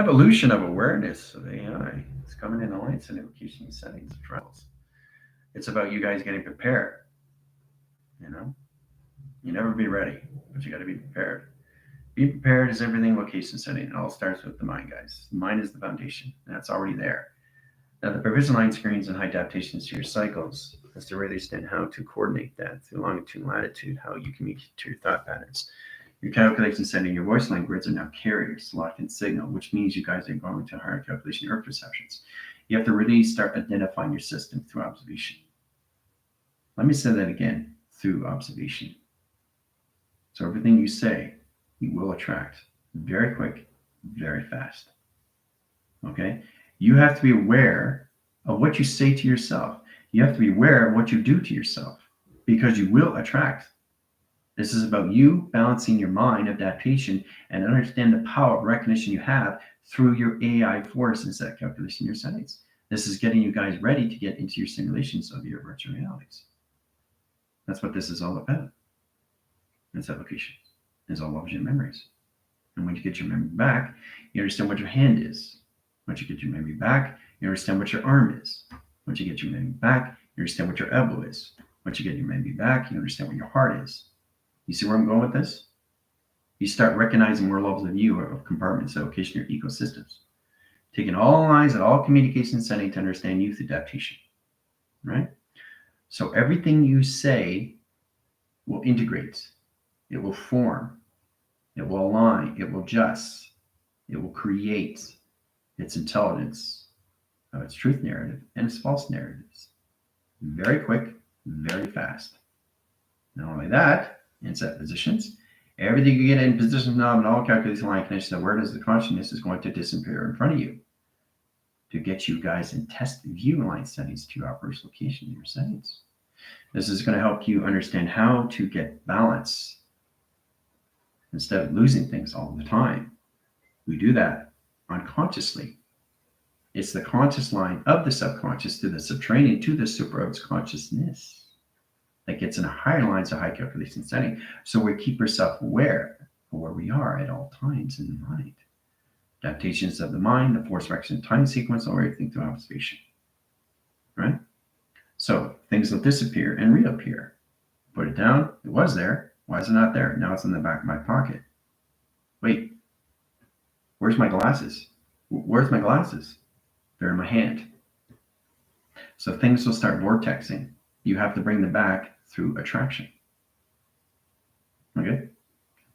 evolution of awareness of AI. It's coming in alliance and invocation settings of trials. It's about you guys getting prepared. You know, you never be ready, but you got to be prepared. Be prepared is everything location setting. It all starts with the mind, guys. The mind is the foundation. That's already there. Now, the provision line screens and high adaptations to your cycles as to really understand how to coordinate that through longitude and latitude, how you communicate to your thought patterns. Your calculation setting, your voice language are now carriers, locked in signal, which means you guys are going to higher calculation earth perceptions. You have to really start identifying your system through observation. Let me say that again, through observation. So everything you say, you will attract very quick, very fast. Okay? You have to be aware of what you say to yourself. You have to be aware of what you do to yourself because you will attract. This is about you balancing your mind adaptation and understand the power of recognition you have through your AI force and set calculation your settings. This is getting you guys ready to get into your simulations of your virtual realities. That's what this is all about. It's application. It's all object memories. And when you get your memory back, you understand what your hand is. Once you get your memory back, you understand what your arm is. Once you get your memory back, you understand what your elbow is. Once you get your memory back, you understand what your heart is. You see where I'm going with this? You start recognizing more levels of you of compartments, allocation, or ecosystems. Taking all lines and all communication setting to understand youth adaptation. Right? So everything you say will integrate. It will form. It will align. It will adjust. It will create its intelligence of its truth narrative and its false narratives. Very quick, very fast. Not only that, in set positions, everything you get in position knob and all calculation line connections, awareness of the consciousness is going to disappear in front of you to get you guys in test view line settings to your operational location in your settings. This is going to help you understand how to get balance instead of losing things all the time. We do that unconsciously. It's the conscious line of the subconscious to the subtraining to the super consciousness that gets in a higher lines of high calculation setting. So we keep ourselves aware of where we are at all times in the mind. Adaptations of the mind, the force action time sequence, or everything through observation. Right? So things will disappear and reappear. Put it down, it was there. Why is it not there? Now it's in the back of my pocket. Wait, where's my glasses? Where's my glasses? They're in my hand. So things will start vortexing. You have to bring them back through attraction. Okay?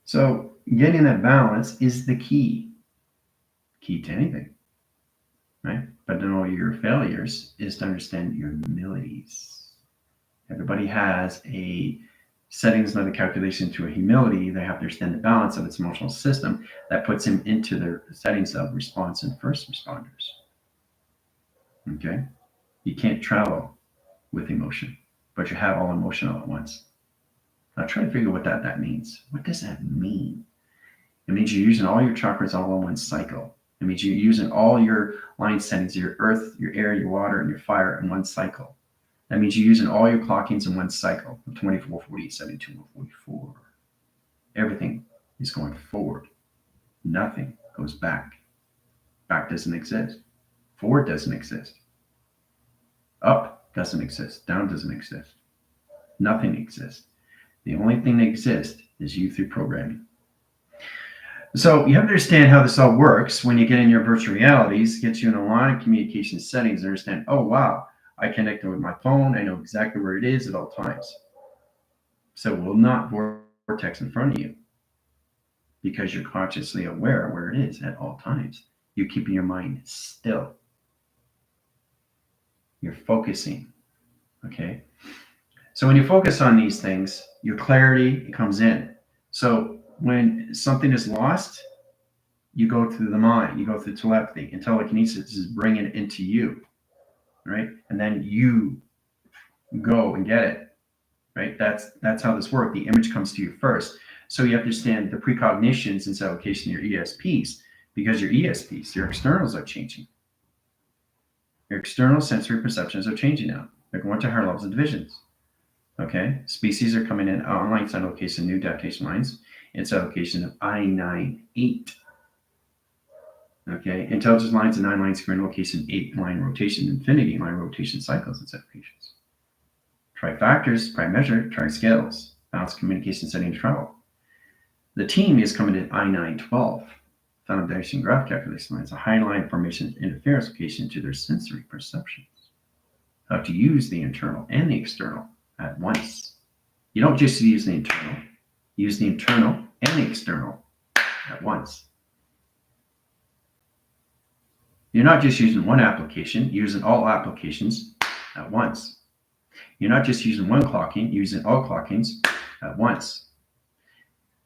So getting that balance is the key. Key to anything. Right? But to know your failures is to understand your humilities. Everybody has a settings of the calculation to a humility. They have to understand the balance of its emotional system that puts him into their settings of response and first responders. Okay? You can't travel with emotion, but you have all emotion all at once. Now try to figure what that means. What does that mean? It means you're using all your chakras all in one cycle. It means you're using all your line settings, your earth, your air, your water, and your fire in one cycle. That means you're using all your clockings in one cycle, 24, 48, 72, 44. Everything is going forward. Nothing goes back. Back doesn't exist. Forward doesn't exist. Up doesn't exist. Down doesn't exist. Nothing exists. The only thing that exists is you through programming. So you have to understand how this all works when you get in your virtual realities, gets you in a line of communication settings and understand, oh, wow, I connected with my phone. I know exactly where it is at all times. So it will not vortex in front of you because you're consciously aware where it is at all times. You're keeping your mind still. You're focusing. Okay? So when you focus on these things, your clarity comes in. So when something is lost, you go through the mind, you go through telepathy, and telekinesis is bringing it into you, right? And then you go and get it, right? That's how this works. The image comes to you first. So you have to understand the precognitions and allocation of your ESPs, because your ESPs, your externals are changing. Your external sensory perceptions are changing now. They're going to higher levels of divisions. Okay, species are coming in online side location, new adaptation lines. It's allocation of I98. Okay, intelligence lines and 9-line screen location, 8-line rotation, infinity line rotation cycles and separations. Try factors, try measure, try scales, balance communication settings, travel. The team is coming to I-912, foundation graph calculation lines, a high line formation interference location to their sensory perceptions. How to use the internal and the external at once. You don't just use the internal, use the internal and the external at once. You're not just using one application, you're using all applications at once. You're not just using one clocking, you're using all clockings at once.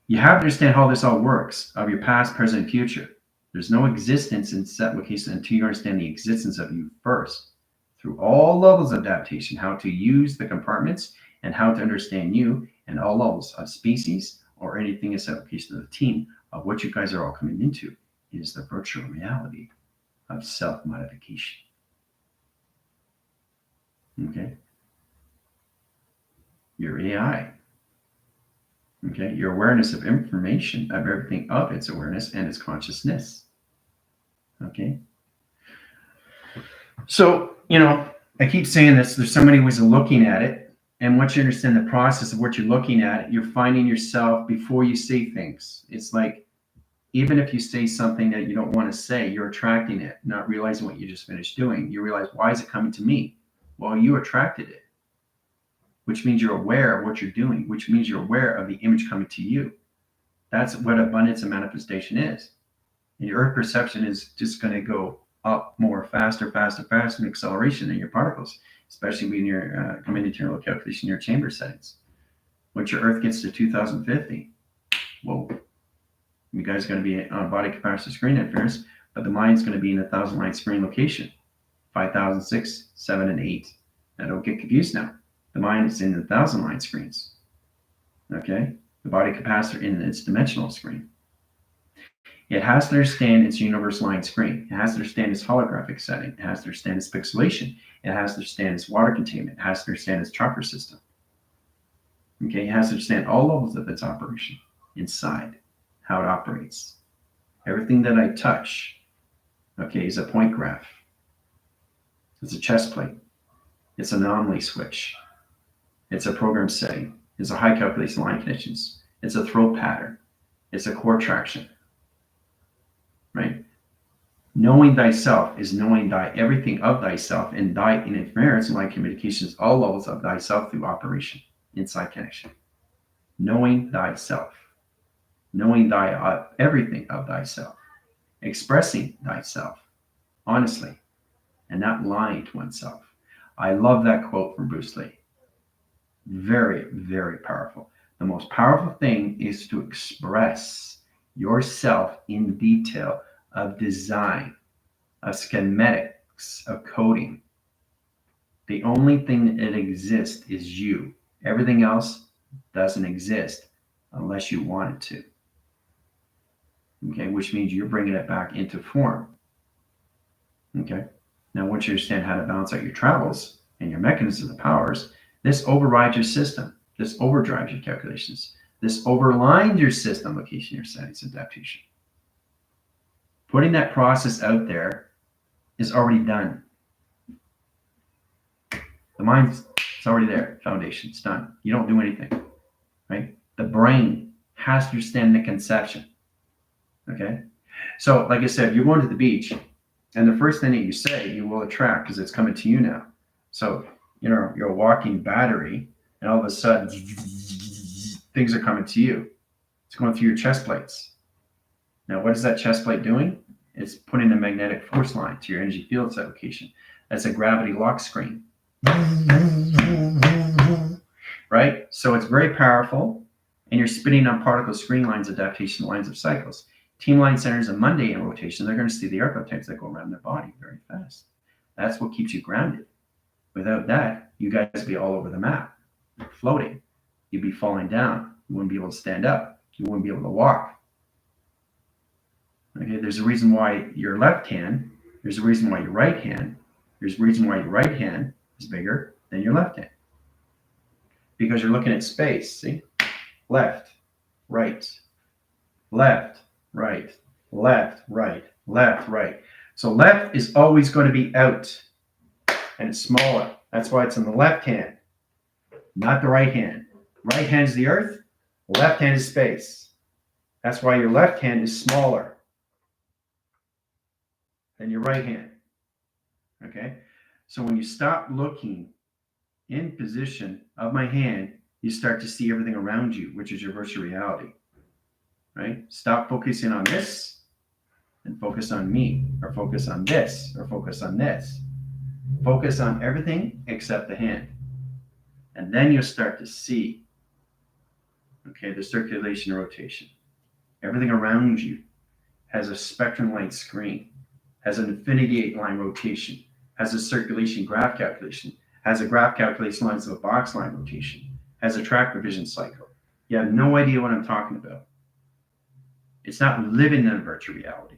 You have to understand how this all works of your past, present, and future. There's no existence in set location until you understand the existence of you first. Through all levels of adaptation, how to use the compartments and how to understand you and all levels of species or anything as application of the team of what you guys are all coming into is the virtual reality of self-modification. Okay? Your AI. Okay? Your awareness of information, of everything of its awareness and its consciousness. Okay? So, I keep saying this, there's so many ways of looking at it. And once you understand the process of what you're looking at, you're finding yourself before you say things. It's like, even if you say something that you don't want to say, you're attracting it, not realizing what you just finished doing. You realize, why is it coming to me? Well, you attracted it, which means you're aware of what you're doing, which means you're aware of the image coming to you. That's what abundance and manifestation is. And your earth perception is just going to go up more, faster, in acceleration in your particles, especially when you're coming into your local calculation, your chamber settings. Once your earth gets to 2050, whoa. You guys are going to be on body capacity screen interference, but the mind's going to be in a 1,000-line screen location, 5,000, 6, 7, and 8. Now don't get confused now. The mind is in the 1,000-line screens. Okay? The body capacitor in its dimensional screen. It has to understand its universe line screen. It has to understand its holographic setting. It has to understand its pixelation. It has to understand its water containment. It has to understand its chakra system. Okay? It has to understand all levels of its operation inside. How it operates. Everything that I touch, okay, is a point graph. It's a chest plate. It's an anomaly switch. It's a program setting. It's a high calculation line conditions. It's a throat pattern. It's a core traction. Right? Knowing thyself is knowing everything of thyself and thy interference and line communications, all levels of thyself through operation, inside connection. Knowing thyself. Knowing everything of thyself, expressing thyself honestly, and not lying to oneself. I love that quote from Bruce Lee. Very, very powerful. The most powerful thing is to express yourself in detail of design, of schematics, of coding. The only thing that exists is you. Everything else doesn't exist unless you want it to. Okay, which means you're bringing it back into form. Okay, now once you understand how to balance out your travels and your mechanisms of powers, this overrides your system. This overdrives your calculations. This overlines your system, location, your settings, adaptation. Putting that process out there is already done. The mind's already there. Foundation, it's done. You don't do anything, right? The brain has to understand the conception. Okay, so like I said, you're going to the beach, and the first thing that you say, you will attract because it's coming to you now. So you're a walking battery, and all of a sudden, things are coming to you. It's going through your chest plates. Now, what is that chest plate doing? It's putting a magnetic force line to your energy field location. That's a gravity lock screen. Right? So it's very powerful, and you're spinning on particle screen lines, adaptation lines of cycles. Team line centers and Monday in rotation, they're going to see the archetypes that go around their body very fast. That's what keeps you grounded. Without that, you guys would be all over the map, floating. You'd be falling down. You wouldn't be able to stand up. You wouldn't be able to walk. Okay, there's a reason why your left hand, there's a reason why your right hand, there's a reason why your right hand is bigger than your left hand. Because you're looking at space, see? Left, right, left, right, left, right, left, right. So left is always going to be out, and it's smaller. That's why it's in the left hand, not the right hand. Right hand is the earth, left hand is space. That's why your left hand is smaller than your right hand. Okay? So when you stop looking in position of my hand, you start to see everything around you, which is your virtual reality. Right? Stop focusing on this and focus on me, or focus on this, or focus on this. Focus on everything except the hand. And then you'll start to see, okay, the circulation and rotation. Everything around you has a spectrum light screen, has an infinity 8 line rotation, has a circulation graph calculation, has a graph calculation lines of a box line rotation, has a track revision cycle. You have no idea what I'm talking about. It's not living in a virtual reality.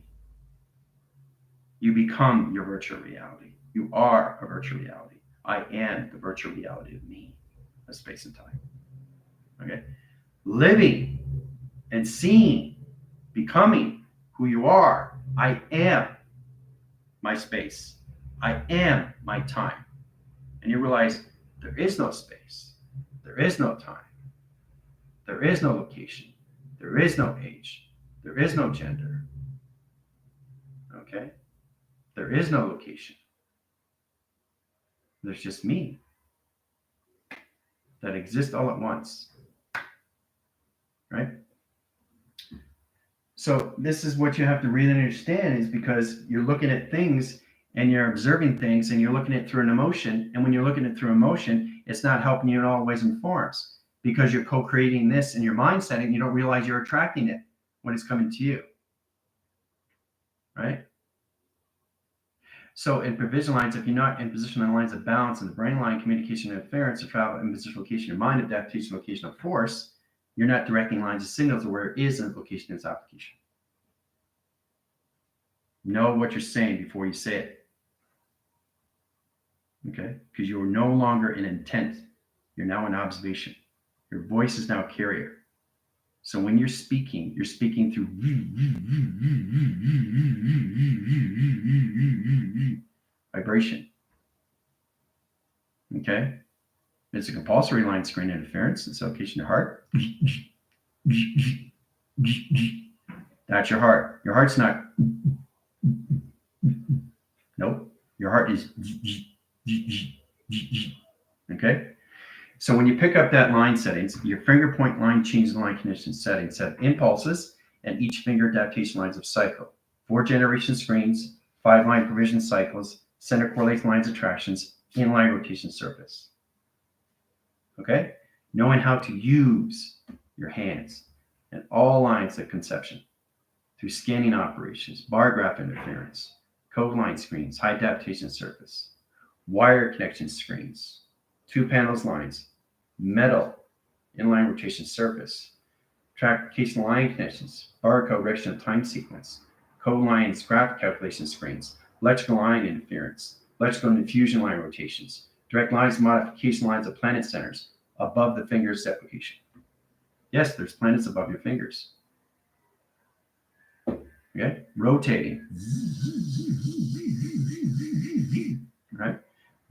You become your virtual reality. You are a virtual reality. I am the virtual reality of me, of space and time. Okay? Living and seeing, becoming who you are. I am my space. I am my time. And you realize there is no space. There is no time. There is no location. There is no age. There is no gender. Okay? There is no location. There's just me that exists all at once. Right? So this is what you have to really understand, is because you're looking at things and you're observing things and you're looking at it through an emotion. And when you're looking at it through emotion, it's not helping you in all ways and forms, because you're co-creating this in your mindset and you don't realize you're attracting it when it's coming to you. Right? So in provision lines, if you're not in position on lines of balance in the brain line, communication and interference, or travel in position, location, your mind, adaptation, location of force, you're not directing lines of signals to where it is in location in its application. Know what you're saying before you say it. Okay? Because you're no longer in intent. You're now in observation. Your voice is now a carrier. So when you're speaking through vibration. Okay? It's a compulsory line screen interference. It's location to heart. That's your heart. Your heart's not. Nope. Your heart is. Okay? So when you pick up that line settings, your finger point line changes line condition settings, set impulses, and each finger adaptation lines of cycle. 4 generation screens, 5 line provision cycles, center correlation lines attractions, inline rotation surface. Okay? Knowing how to use your hands and all lines of conception through scanning operations, bar graph interference, code line screens, high adaptation surface, wire connection screens, 2 panels lines, metal inline rotation surface, traction line connections, barcode recognition of time sequence, code lines graph calculation screens, electrical line interference, electrical diffusion line rotations, direct lines modification lines of planet centers above the fingers application. Yes, there's planets above your fingers. Okay, rotating. Right?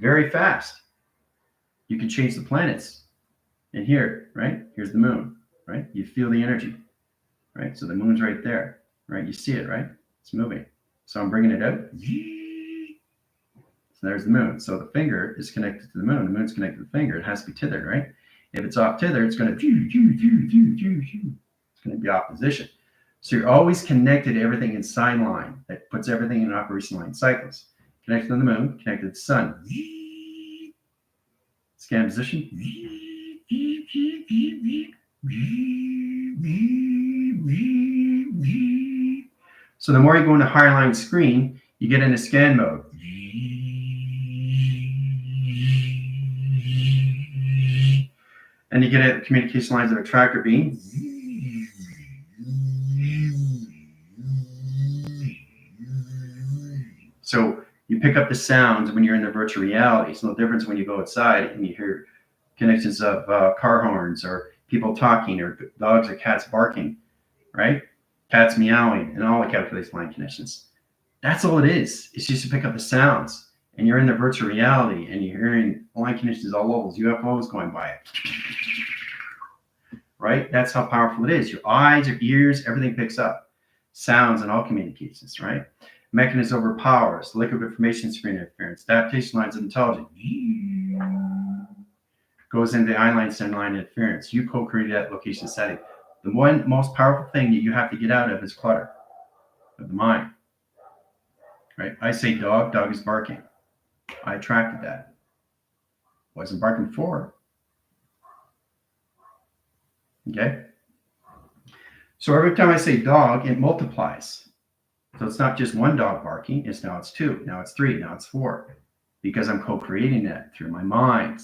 Very fast. You can change the planets. And here, right? Here's the moon, right? You feel the energy, right? So the moon's right there, right? You see it, right? It's moving. So I'm bringing it out. So there's the moon. So the finger is connected to the moon. The moon's connected to the finger. It has to be tethered, right? If it's off tether, it's going to it's going to be off position. So you're always connected to everything in sign line that puts everything in operation line cycles. Connected to the moon, connected to the sun. Scan position. So the more you go into higher line screen, you get into scan mode. And you get at communication lines of a tracker beam. So you pick up the sounds when you're in the virtual reality. It's no difference when you go outside and you hear connections of car horns or people talking or dogs or cats barking, right? Cats meowing and all the calculation line connections. That's all it is. It's just to pick up the sounds. And you're in the virtual reality and you're hearing line conditions all levels, UFOs going by it. Right? That's how powerful it is. Your eyes, your ears, everything picks up sounds and all communications, right? Mechanism overpowers, liquid information screen interference, adaptation lines of intelligence. Goes into line center line interference. You co-created that location setting. The one most powerful thing that you have to get out of is clutter of the mind. Right? I say dog, dog is barking. I attracted that. Wasn't barking before. Okay? So every time I say dog, it multiplies. So it's not just one dog barking, now it's two, now it's three, now it's four. Because I'm co-creating that through my mind.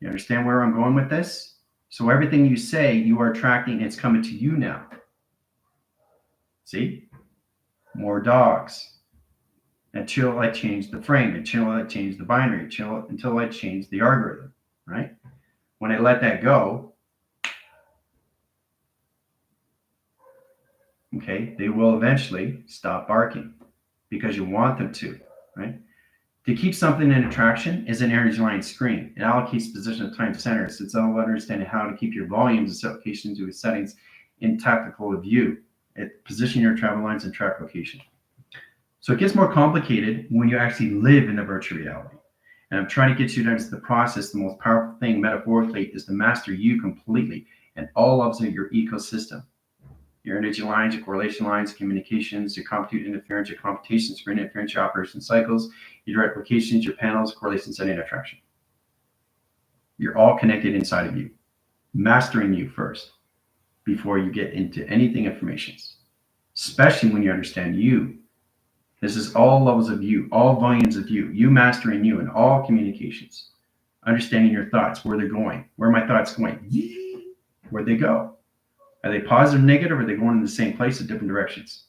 You understand where I'm going with this? So everything you say, you are attracting, it's coming to you now. See? More dogs. Until I change the frame, until I change the binary, until I change the algorithm, right? When I let that go, okay, they will eventually stop barking because you want them to, right? To keep something in attraction is an energy line screen. It allocates position of time centers. It's all about understanding how to keep your volumes and applications to settings in tactical view. It position your travel lines and track location. So it gets more complicated when you actually live in the virtual reality. And I'm trying to get you to understand the process. The most powerful thing metaphorically is to master you completely and all of your ecosystem. Your energy lines, your correlation lines, communications, your compute interference, your computation, screen interference, your operation cycles, your direct locations, your panels, correlation setting, attraction. You're all connected inside of you. Mastering you first before you get into anything informations, especially when you understand you. This is all levels of you, all volumes of you, you mastering you in all communications, understanding your thoughts, where they're going, where are my thoughts going, where'd they go? Are they positive, negative, or are they going in the same place in different directions?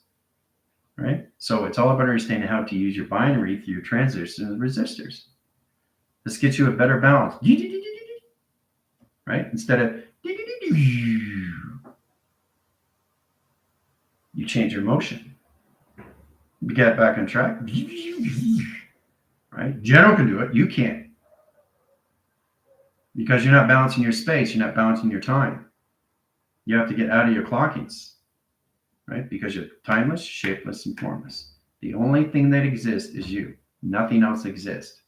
Right? So it's all about understanding how to use your binary through your transistors and resistors. This gets you a better balance. Right? Instead of you change your motion. You get back on track. Right? General can do it. You can't. Because you're not balancing your space. You're not balancing your time. You have to get out of your clockings, right? Because you're timeless, shapeless, and formless. The only thing that exists is you. Nothing else exists.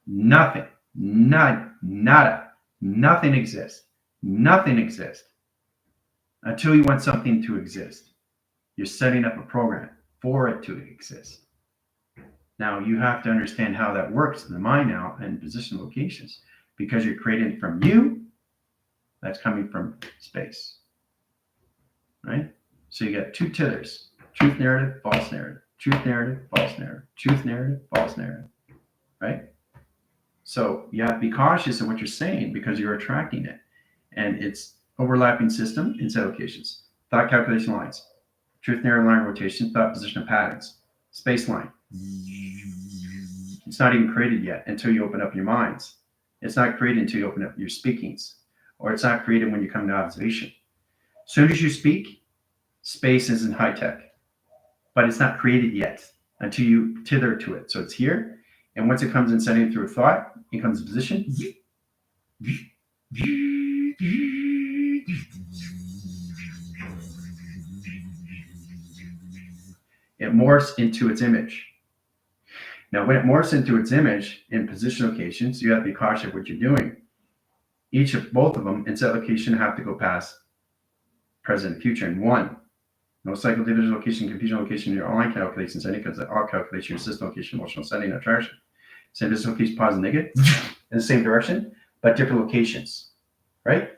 Nothing. Nada. Nothing exists. Nothing exists. Until you want something to exist. You're setting up a program for it to exist. Now, you have to understand how that works in the mind now and position locations. Because you're creating from you, that's coming from space, right? So you got two tethers, truth narrative, false narrative, truth narrative, false narrative, truth narrative, false narrative, right? So you have to be cautious of what you're saying because you're attracting it. And it's overlapping system inside locations, thought calculation lines, truth narrative line rotation, thought position of patterns, space line. It's not even created yet until you open up your minds. It's not created until you open up your speakings. Or it's not created when you come to observation. As soon as you speak, space is in high tech, but it's not created yet until you tether to it. So it's here, and once it comes in setting through a thought, it comes in position. It morphs into its image. Now, when it morphs into its image in position locations, you have to be cautious of what you're doing. Both of them in set location have to go past present and future in one. No cycle division location, confusion location, your online calculations setting because all calculation, your system location, emotional setting, attraction. Same business location, positive, negative, in the same direction, but different locations, right?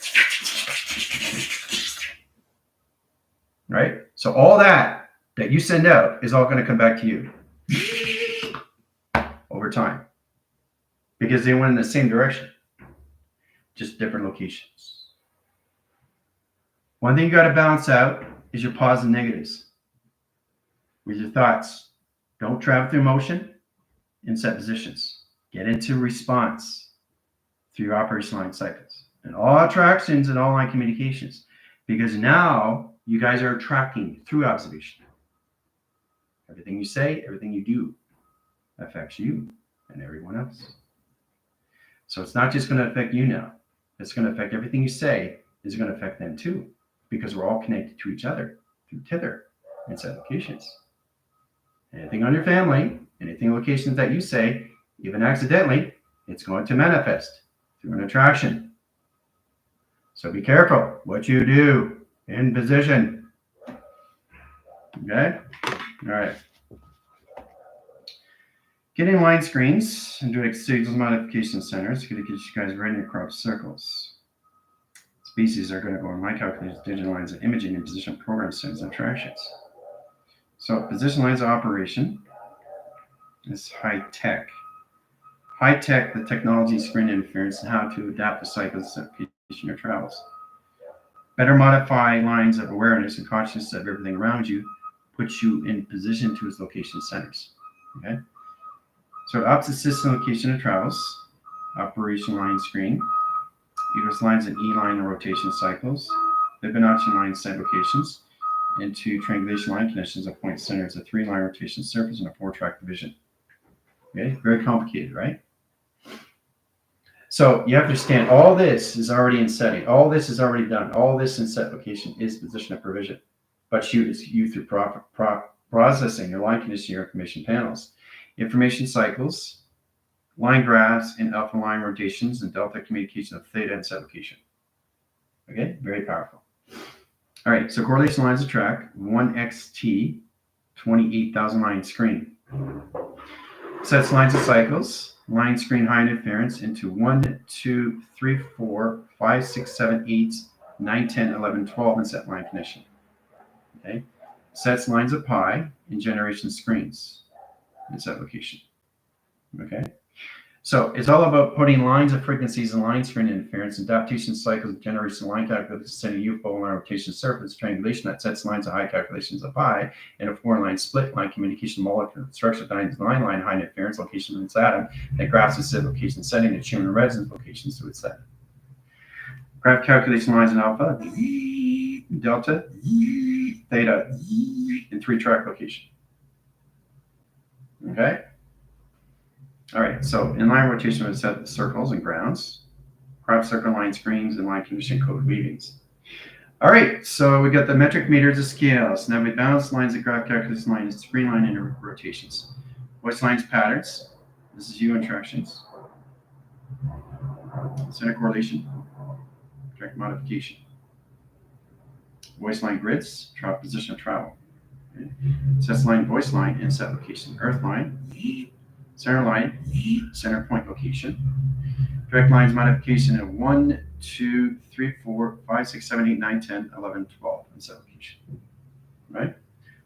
Right? So all that you send out is all going to come back to you over time because they went in the same direction. Just different locations. One thing you got to balance out is your positives and negatives with your thoughts. Don't travel through emotion in set positions. Get into response through your operation line cycles and all attractions and all line communications because now you guys are attracting through observation. Everything you say, everything you do affects you and everyone else. So it's not just going to affect you now. It's going to affect everything you say is going to affect them too, because we're all connected to each other through tether and set locations. Anything on your family, anything locations that you say, even accidentally, it's going to manifest through an attraction. So be careful what you do in position. Okay? All right. Getting line screens and doing signals modification centers is going to get you guys right in your crop circles. Species are going to go in my calculations, digital lines of imaging and position program centers and attractions. So position lines of operation is high tech. High tech, the technology, screen interference, and how to adapt to cycles of patient or travels. Better modify lines of awareness and consciousness of everything around you, puts you in position to its location centers. Okay. So opposite system location of travels, operation line screen, equals lines and E-line and rotation cycles, Fibonacci line set locations, into triangulation line connections of point centers, a 3-line rotation surface, and a 4-track division. Okay, very complicated, right? So you have to understand all this is already in setting. All this is already done. All this in set location is position of provision. But you through processing your line conditioning, your information panels, information cycles, line graphs, and alpha line rotations, and delta communication of theta and set location. Okay, very powerful. All right, so correlation lines of track, 1xt, 28,000 line screen. Sets lines of cycles, line screen high interference into 1, 2, 3, 4, 5, 6, 7, 8, 9, 10, 11, 12 in set line connection. Okay, sets lines of pi in generation screens in set location. Okay, so it's all about putting lines of frequencies and line screen interference, adaptation cycles, generation line calculations, sending UFO line rotation surface, triangulation that sets lines of high calculations of pi, and a 4-line split line communication molecule structure lines, line high interference location of its atom that graphs its location setting and human resonance locations to its setting. Graph calculation lines in alpha, delta, theta, and 3-track location. Okay? All right, so inline rotation would set circles and grounds, crop circle line screens, and line condition code weavings. All right, so we got the metric meters of scales. Now we balance lines of graph calculation lines, screen line and rotations. Voice lines patterns. This is U interactions. Center correlation, direct modification. Voice line grids, position of travel. Okay. Sets line, voice line, and set location. Earth line, center line, center point location. Direct lines modification of 1, 2, 3, 4, 5, 6, 7, 8, 9, 10, 11, 12 in set location. Right?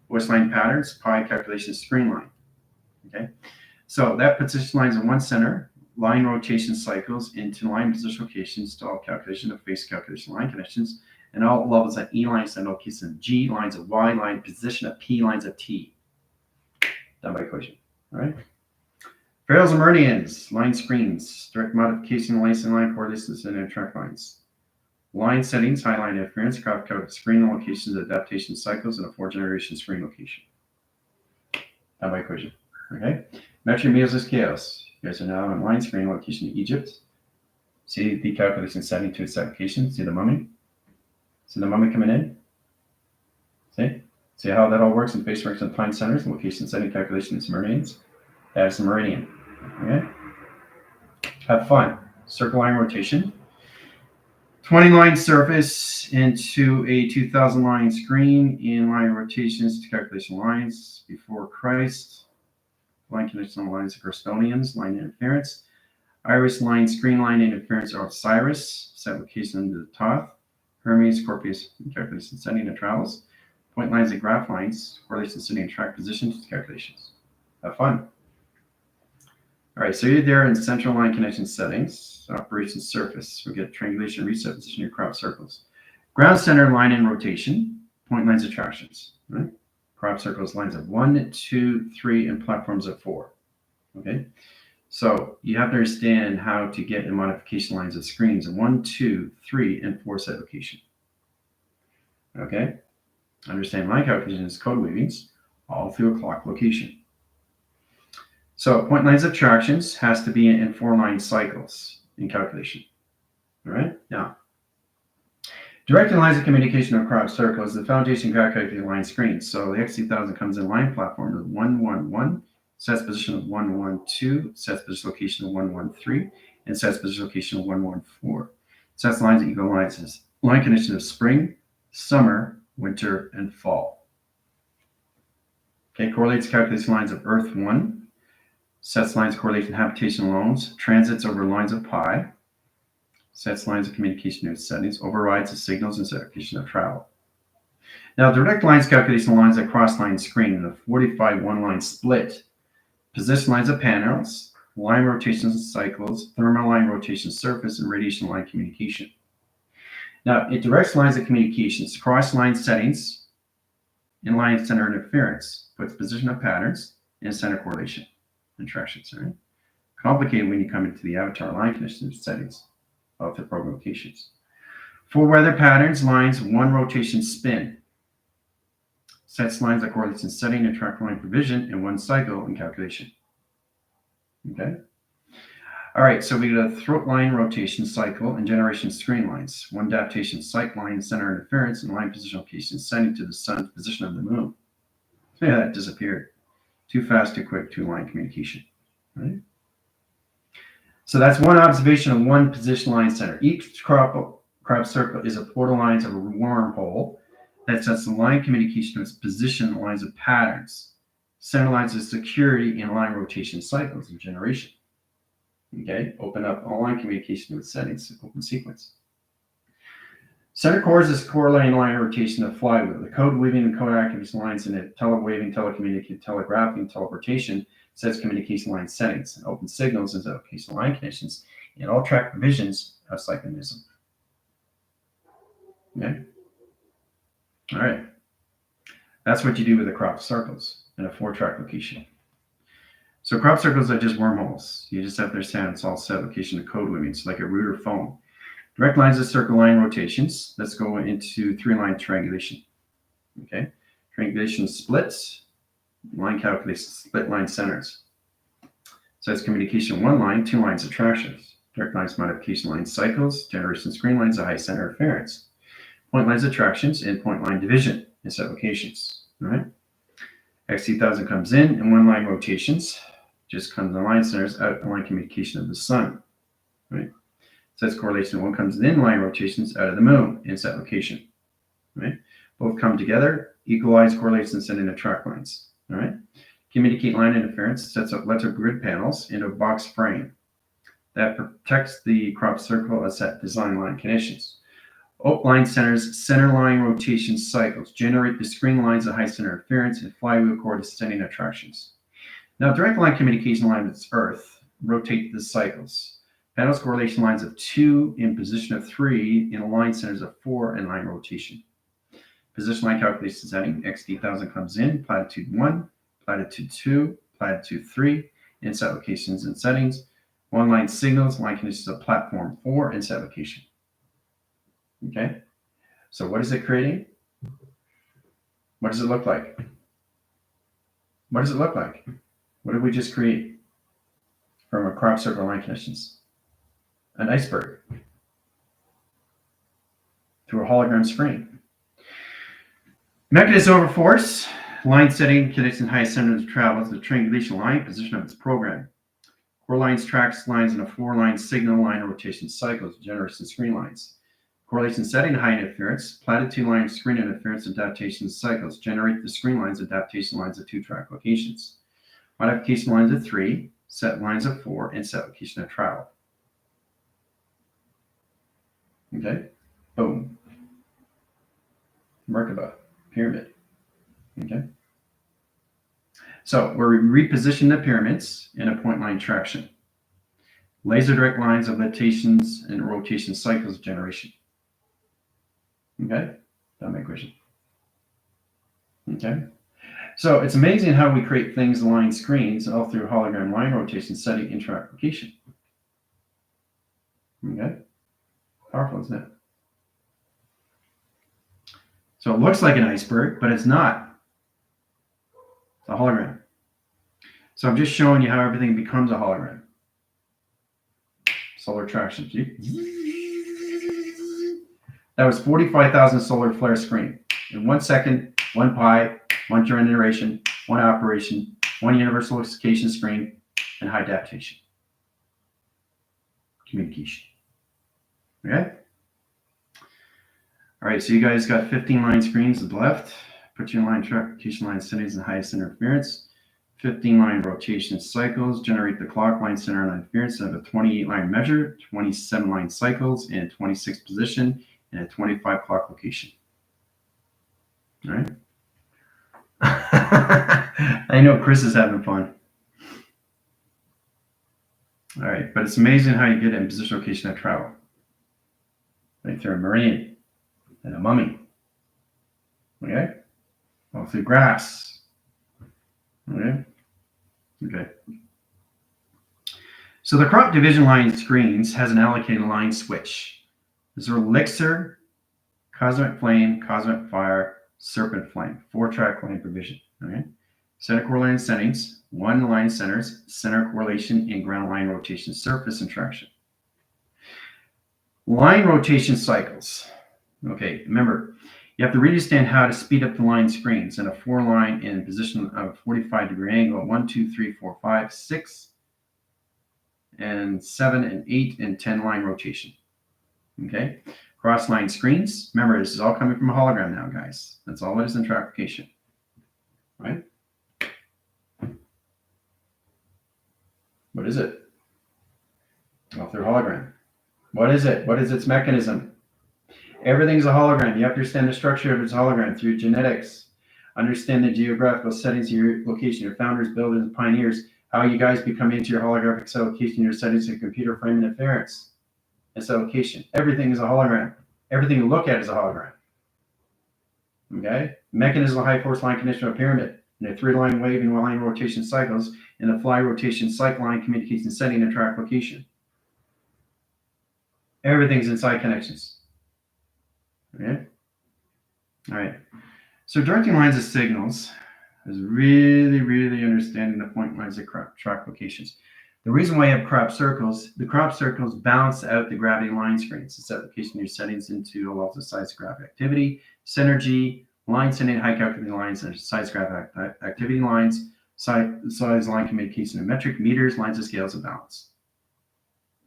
Voice line patterns, pi calculation, screen line. Okay? So that position lines in one center, line rotation cycles into line position locations to all calculation of face calculation line connections, and all levels at E lines and locations of G, lines of Y, line position of P, lines of T. Done by equation. All right? Parallels and meridians, line screens, direct modification, lines and line correlations, and track lines. Line settings, high line interference, crop code, screen locations, adaptation cycles, and a 4-generation screen location. Done by equation. Okay? Metric meters of scales. You guys are now on line screen location in Egypt. See the calculation setting to its application. See the mummy? See the mummy coming in? See? See how that all works in face direction and time centers, location setting calculation is meridians. That is the meridian. Okay? Have fun. Circle line rotation. 20 line surface into a 2000 line screen in line rotations to calculation lines before Christ. Line connection lines of Grostonians, line interference. Iris line, screen line interference of Osiris, set location into the Thoth. Hermes, Scorpius, calculation setting and travels. Point lines and graph lines, correlation setting and track positions, calculations. Have fun. All right, so you're there in central line connection settings, operation surface. We get triangulation, reset position, your crop circles. Ground center line and rotation, point lines attractions, right? Crop circles, lines of 1, 2, 3, and platforms of 4. Okay, so you have to understand how to get in modification lines of screens in 1, 2, 3, and 4 set location. Okay, understand line calculations, code weavings. all through a clock location. So point lines of tractions has to be in 4-line cycles in calculation. All right, now directed lines of communication of crop circles, the foundation calculated line screen. So the X2000 comes in line platform of 111, sets position of 112, sets position location of 113, and sets position location of 114. Sets lines that equal lines as line condition of spring, summer, winter, and fall. Okay, correlates calculation lines of Earth 1, sets lines correlation habitation loans, transits over lines of pi, sets lines of communication node settings, overrides the signals and certification of travel. Now, direct lines calculation lines that cross line screen in a 45 one-line split, position lines of panels, line rotations and cycles, thermal line rotation surface, and radiation line communication. Now, it directs lines of communications, cross line settings, and line center interference, puts position of patterns, and center correlation and tractions. Right? Complicated when you come into the avatar line condition settings of the program locations. For weather patterns, lines, one rotation spin. Sets lines that correlates in setting and track line provision in one cycle in calculation. Okay. All right, so we got a throat line rotation cycle and generation screen lines. One adaptation sight line, center interference, and line position location setting to the sun's position of the moon. Yeah, that disappeared. Too fast, too quick, two line communication. Right? So that's one observation of one position line center. Each crop circle is a portal lines of a wormhole that sets the line communication of its position lines of patterns. Center lines of security and line rotation cycles and generation. Okay, open up all line communication with settings, open sequence. Center cores is correlating line rotation of flywheel. The code weaving and code activation lines in it, telewaving, telecommunicating, telegraphing, teleportation sets communication line settings, and open signals as application line conditions, and all track provisions of cyclonism. Okay. All right. That's what you do with the crop circles in a 4-track location. So crop circles are just wormholes. You just have to understand it's all set location of code weaving. It's like a router phone. Direct lines of circle line rotations. Let's go into 3-line triangulation. Okay. Triangulation splits. Line calculation split line centers. So that's communication 1 line, 2 lines attractions. Direct lines modification line cycles. Generation screen lines of high center interference. Point lines attractions and point line division in set locations. All right. X2000 comes in 1 line rotations. Just comes the line centers out the line communication of the sun. Right? Sets correlation 1 comes in line rotations out of the moon in set location. Right? Both come together, equalize correlations and send in the track lines. All right. Communicate line interference sets up letter grid panels into a box frame that protects the crop circle as set design line conditions. Oak line centers, center line rotation cycles generate the screen lines of high center interference and flywheel core descending attractions. Now, direct line communication line with Earth rotate the cycles. Panels correlation lines of 2 in position of 3 in line centers of 4 and line rotation. Position line calculation setting, X2000 comes in, platitude 1, platitude 2, platitude 3, in set locations and settings. 1 line signals, line conditions of platform 4 in set location. Okay, so what is it creating? What does it look like? What does it look like? What did we just create from a crop circle line conditions? An iceberg through a hologram screen. Mechanism over force, line setting, condition high center of travel to the triangulation line position of its program. Core lines, tracks lines, and a 4-line signal line rotation cycles, generation screen lines. Correlation setting, high interference, platitude line screen interference, adaptation cycles generate the screen lines, adaptation lines of 2-track locations. Modification lines of 3, set lines of 4, and set location of travel. Okay, boom. Merkaba, pyramid. Okay. So we're repositioning the pyramids in a point line traction. Laser direct lines of rotations and rotation cycles generation. Okay, that's my question. Okay, so it's amazing how we create things line screens all through hologram line rotation setting intra application. Okay, powerful, isn't it? So it looks like an iceberg, but it's not. a hologram. So I'm just showing you how everything becomes a hologram. Solar attraction. That was 45,000 solar flare screen. In 1 second, 1 pi, 1 generation, 1 operation, 1 universal location screen, and high adaptation. Communication. Okay? All right, so you guys got 15 line screens left. Put your line tracking line settings and highest interference. 15 line rotation cycles. Generate the clock line center line interference of a 28 line measure, 27 line cycles, and 26 position, and a 25 clock location. All right. I know Chris is having fun. All right, but it's amazing how you get in position location of travel. Right through a meridian and a mummy. Okay? All through grass. Okay? Okay. So the crop division line screens has an allocated line switch. There's an elixir, cosmic flame, cosmic fire, serpent flame, 4-track line provision. Okay? Center correlated settings, 1 line centers, center correlation, and ground line rotation, surface and traction. Line rotation cycles. Okay, remember, you have to really understand how to speed up the line screens in a 4-line in position of 45-degree angle, 1, 2, 3, 4, 5, 6, and 7, and 8, and 10 line rotation. Okay, cross line screens. Remember, this is all coming from a hologram now, guys. That's all it is in trackification. Right? What is it? Well, through hologram. What is it? What is its mechanism? Everything's a hologram. You have to understand the structure of its hologram through genetics. Understand the geographical settings of your location, your founders, builders, and pioneers, how you guys become into your holographic cell location, your settings of computer frame interference. And cell location. Everything is a hologram. Everything you look at is a hologram. Okay? Mechanism of high force line condition of a pyramid. In a 3-line wave and 1-line rotation cycles, in the fly rotation cycle line communication setting and track location. Everything's inside connections. Okay? All right. So directing lines of signals is really, really understanding the point lines of track locations. The reason why you have crop circles, the crop circles balance out the gravity line screens. It's application of your settings into all the size graph activity, synergy, line sending, high calculating lines, and size graph activity lines, size line communication and metric, meters, lines of scales, and balance.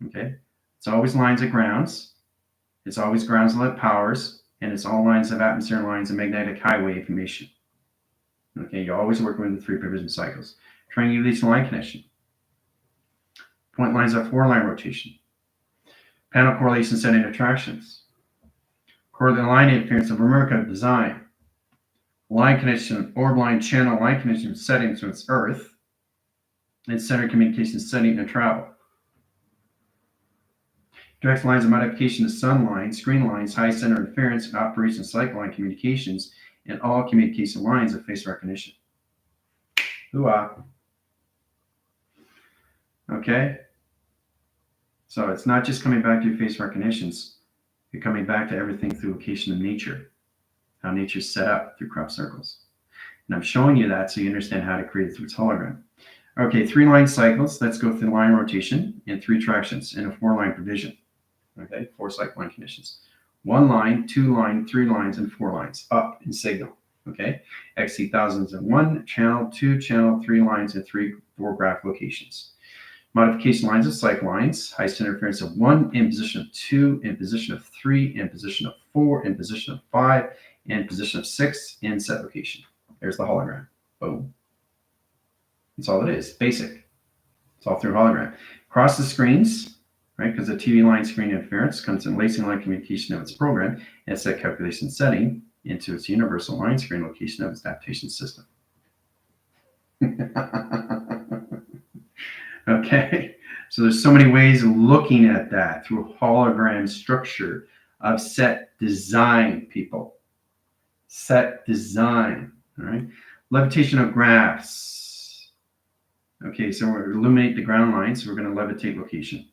Okay? It's always lines of grounds. It's always grounds lit powers, and it's all lines of atmosphere lines and magnetic highway information. Okay, you're always working with the 3 provision cycles. Triangulation line connection. Point lines of 4-line rotation. Panel correlation setting attractions. Correlate line interference of America design. Line connection, orb line channel line connection setting to its Earth. And center communication setting and travel. Direct lines of modification to sun lines, screen lines, high center interference, and operation cycle line communications, and all communication lines of face recognition. Hoo-ah. Okay? So it's not just coming back to your face recognitions. You're coming back to everything through location of nature, how nature's set up through crop circles. And I'm showing you that so you understand how to create it through its hologram. Okay, 3-line cycles. Let's go through line rotation and 3 tractions in a 4-line provision. Okay, 4 cycle line conditions. 1 line, 2 line, 3 lines, and 4 lines up in signal. Okay, XC thousands and 1 channel, 2 channel, 3 lines, and 4 graph locations. Modification lines of cycle lines, highest interference of 1 in position of 2, in position of 3, in position of 4, in position of 5, in position of 6, in set location. There's the hologram. Boom. That's all it is. Basic. It's all through hologram. Across the screens, right? Because the TV line screen interference comes in lacing line communication of its program and set calculation setting into its universal line screen location of its adaptation system. Okay, so there's so many ways of looking at that through hologram structure of set design, people. Set design, all right? Levitation of graphs. Okay, so we're going to illuminate the ground lines. So we're going to levitate location.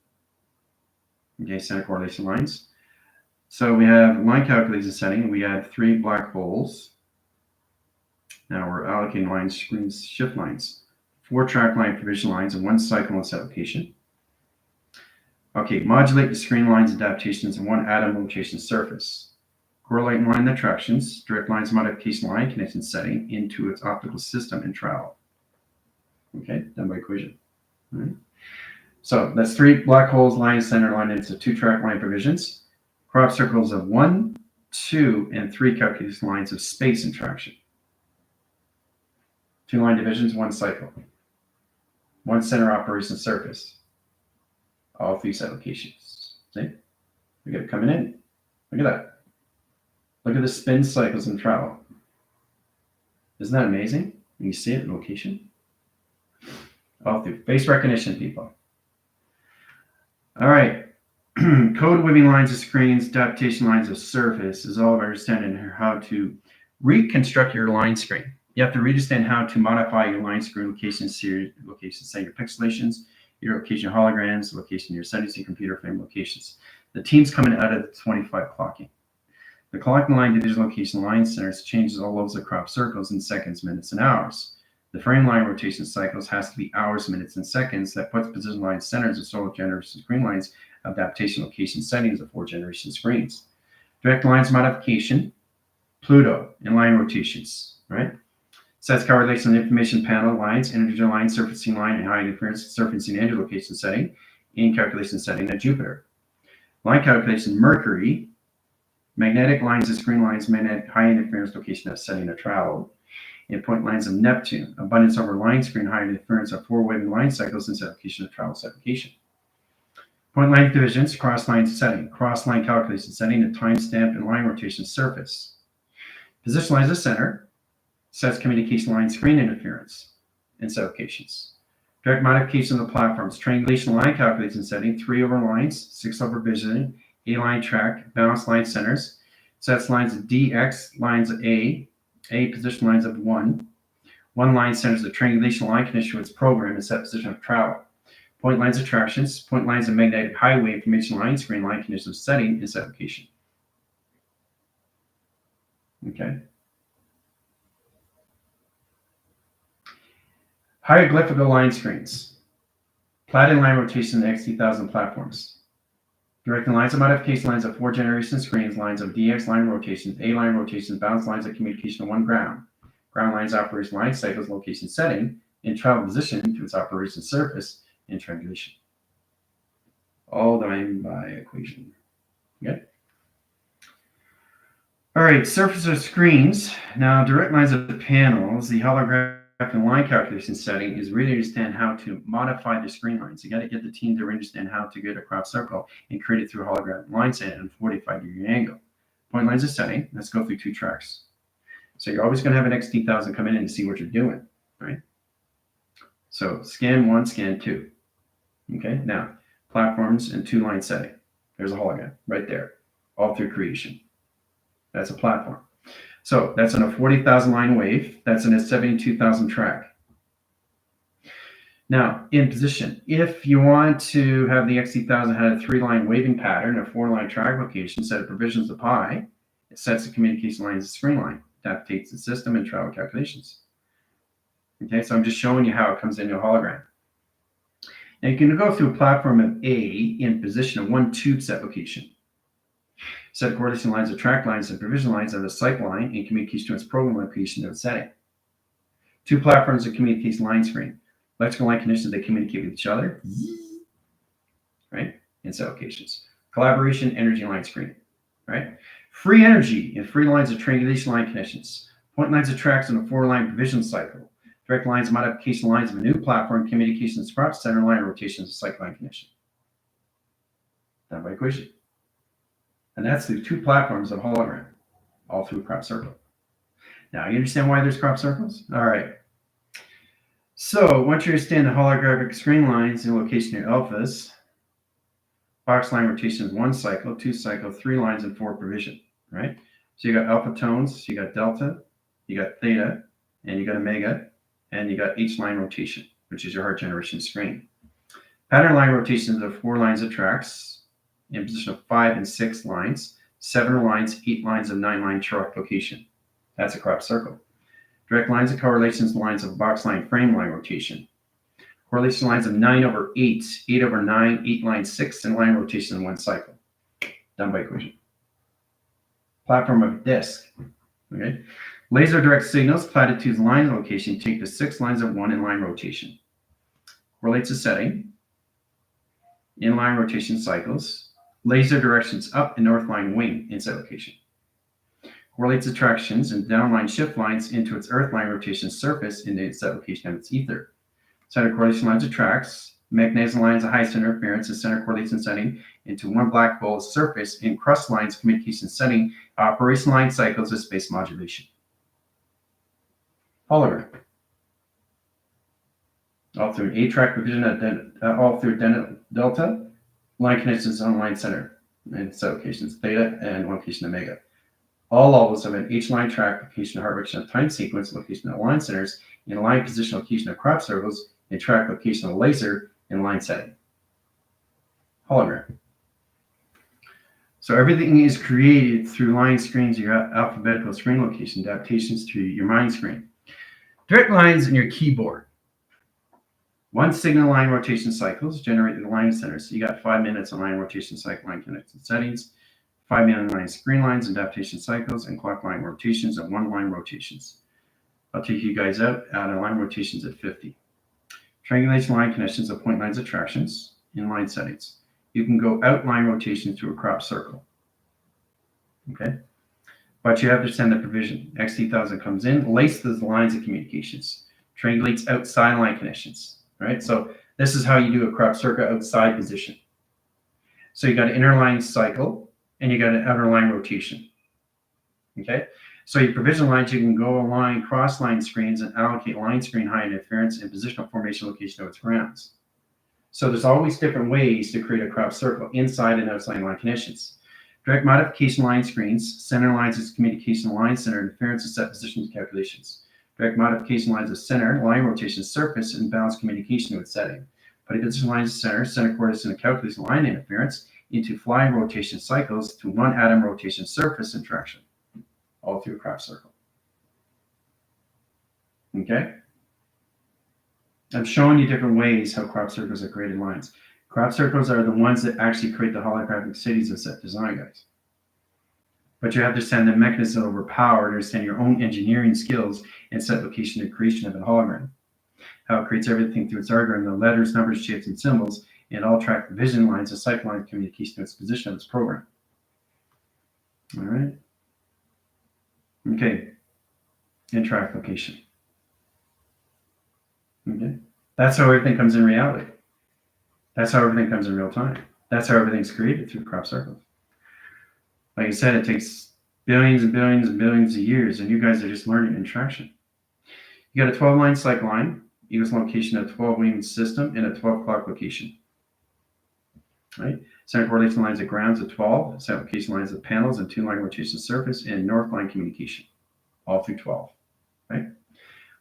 Okay, center correlation lines. So we have line calculation setting. We have 3 black holes. Now we're allocating lines, screens, shift lines, 4 track line provision lines, and 1 cycle in this application. Okay, modulate the screen lines adaptations in 1 atom location surface. Correlate line attractions, direct lines modification line connection setting into its optical system and travel. Okay, done by equation. All right. So that's 3 black holes, line, center line into 2 track line provisions. Crop circles of 1, 2, and 3 calculation lines of space interaction. 2 line divisions, 1 cycle. 1 center operation surface. All 3 applications. See? We get it coming in. Look at that. Look at the spin cycles and travel. Isn't that amazing? When you see it in location. All through face recognition, people. All right. Code weaving lines of screens, adaptation lines of surface is all about understanding how to reconstruct your line screen. You have to understand how to modify your line screen locations, say your pixelations, your location holograms, location your settings, your computer frame locations. The team's coming out of the 25 clocking. The clocking line division location line centers changes all levels of crop circles in seconds, minutes, and hours. The frame line rotation cycles has to be hours, minutes, and seconds. That puts position line centers of solar generation screen lines, adaptation location settings of 4 generation screens. Direct lines modification, Pluto, and line rotations, right? Sets correlation information panel lines, integer line, surfacing line, and high interference surfacing and location setting, in calculation setting at Jupiter. Line calculation, Mercury, magnetic lines of screen lines, magnetic high interference location of setting of travel. And point lines of Neptune, abundance over line screen, high interference of 4 waving line cycles in application of travel application. Point line divisions, cross line setting, cross line calculation setting, and timestamp and line rotation surface. Position lines of center, sets communication line screen interference in applications. Direct modification of the platforms, triangulation line calculation setting, 3 over lines, 6 over vision, A line track, balance line centers, sets lines of DX, lines of A position lines of 1. 1 line centers the triangulation line connection with its program and set position of travel. Point lines attractions, point lines of magnetic highway information line, screen line condition of setting is application. Okay. Hieroglyphical line screens. Plotted line rotation in XT1000 platforms. Directing lines of modification lines of 4 generation screens, lines of DX line rotations, A line rotations, balance lines of communication of 1 ground. Ground lines operation line cycles, location setting, and travel position to its operation surface and triangulation. All done by equation. Okay. All right, surface of screens. Now, direct lines of the panels, the holographic line calculation setting is really understand how to modify the screen lines. You got to get the team to understand how to get a crop circle and create it through a holographic line set at a 45-degree angle. Point lines of setting. Let's go through 2 tracks. So you're always going to have an XT1000 come in and see what you're doing, right? So scan 1, scan 2. Okay, now platforms and 2 line setting. There's a hologram right there, all through creation. That's a platform. So that's in a 40,000 line wave. That's in a 72,000 track. Now, in position, if you want to have the XT1000 have a 3-line waving pattern, a 4-line track location, set of provisions of pi, it sets the communication lines to screen line, adaptates the system and travel calculations. Okay, so I'm just showing you how it comes into a hologram. Now you can go through a platform of A in position of 1 tube set location. Set correlation lines of track lines and provision lines of the cycle line and communication to its program location of the setting. 2 platforms of communication line screen. Electrical line conditions, they communicate with each other, right? In set locations. Collaboration, energy line screen, right? Free energy and free lines of triangulation line connections. Point lines of tracks in a 4-line provision cycle. Direct lines, modification lines of a new platform, communications crop center line rotations of cycle line connection. Done by equation. And that's through 2 platforms of hologram, all through crop circle. Now, you understand why there's crop circles? All right. So, once you understand the holographic screen lines and location of alphas, box line rotation is 1 cycle, 2 cycle, 3 lines, and 4 provision, right? So, you got alpha tones, you got delta, you got theta, and you got omega, and you got H line rotation, which is your heart generation screen. Pattern line rotations of 4 lines of tracks, in position of 5 and 6 lines, 7 lines, 8 lines, and 9-line track location. That's a crop circle. Direct lines of correlations, lines of box line, frame line rotation. Correlation lines of 9/8, 8/9, 8 line 6, and line rotation in one cycle. Done by equation. Platform of disk. Okay. Laser direct signals, platitudes, line location, take the 6 lines of 1 in line rotation. Correlates a setting. Inline rotation cycles. Laser directions up and north line wing in set location. Correlates attractions and downline shift lines into its earth line rotation surface in its set location of its ether. Center correlation lines attracts. Magnesium lines of high center interference and center correlation setting into one black hole surface in crust lines communication setting. Operation line cycles of space modulation. Hologram. All through A-track revision all through delta. Line connections on line center and set locations theta and location omega. All levels of an H-line track location, heart rate of time sequence, location of line centers, in line position location of crop circles, and track location of laser in line setting. Hologram. So everything is created through line screens, your alphabetical screen location, adaptations to your mind screen. Direct lines in your keyboard. One signal line rotation cycles generate the line centers. So you got 5 minutes on line rotation cycle, line connection settings, 5 minute line screen lines, adaptation cycles, and clock line rotations, and 1 line rotations. I'll take you guys out of line rotations at 50. Triangulation line connections of point lines attractions in line settings. You can go out line rotation through a crop circle. Okay? But you have to send the provision. XT1000 comes in, laces the lines of communications, triangulates outside line connections. Right? So this is how you do a crop circle outside position. So you got an inner line cycle and you got an outer line rotation. Okay? So your provision lines, you can go align cross line screens and allocate line screen high interference and positional formation location of its grounds. So there's always different ways to create a crop circle inside and outside line connections. Direct modification line screens, center lines as communication line center interference and set position calculations. Direct modification lines of center, line rotation surface, and balance communication with setting. Putting position lines of center coordinates and calculation line interference into flying rotation cycles to one atom rotation surface interaction. All through a crop circle. Okay? I'm showing you different ways how crop circles are created lines. Crop circles are the ones that actually create the holographic cities of set design, guys. But you have to understand the mechanism over power, understand your own engineering skills, and set location and creation of a hologram. How it creates everything through its algorithm, the letters, numbers, shapes, and symbols, and all track the vision lines, the cycle line communication to its position of its program. All right? Okay, and track location. Okay, that's how everything comes in reality. That's how everything comes in real time. That's how everything's created through crop circles. Like I said, it takes billions and billions and billions of years, and you guys are just learning in traction. You got a 12-line cycle line, equals location of 12-wing system, and a 12 clock location. Right? Center correlation lines of grounds of 12, set location lines of panels, and 2-line rotation surface, and north line communication, all through 12. Right?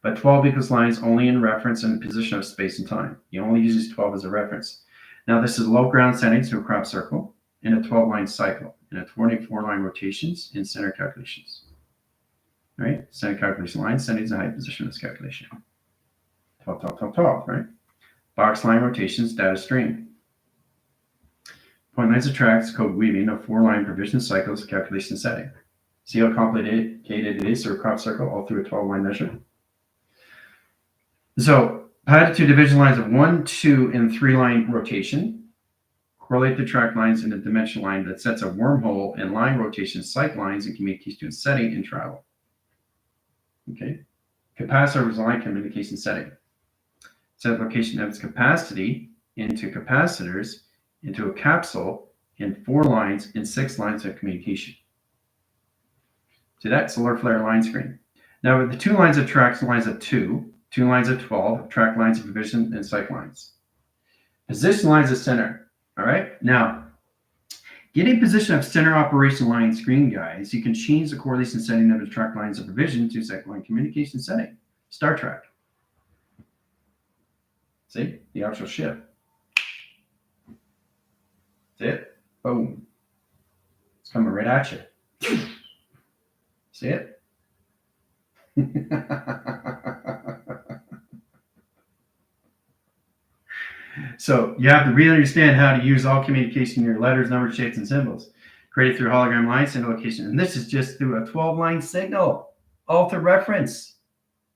But 12 equals lines only in reference and position of space and time. You only use 12 as a reference. Now this is low ground settings to a crop circle in a 12-line cycle, and a 24-line rotations in center calculations. Right? Center calculation line settings and height position of this calculation. 12, 12, 12, 12, right? Box line rotations, data stream. Point lines of tracks, code weaving of 4-line provision cycles, calculation setting. See how complicated it is through a crop circle all through a 12-line measure? So, added to division lines of 1, 2, and 3-line rotation. Correlate the track lines in a dimension line that sets a wormhole and line rotation cycle lines and communication to setting and travel. Okay. Capacitor is line communication setting. Set location of its capacity into capacitors into a capsule in 4 lines and 6 lines of communication. So that's solar flare line screen. Now with the 2 lines of tracks, lines of 2 lines of 12, track lines of provision and cycle lines. Position lines of center. All right. Now, getting position of center operation line screen, guys, you can change the correlation setting of the track lines of provision to cycle line communication setting. Star Trek. See the actual ship. That's it. Boom. It's coming right at you. See it? So you have to really understand how to use all communication in your letters, numbers, shapes, and symbols. Created through hologram lines and location. And this is just through a 12-line signal, all through reference.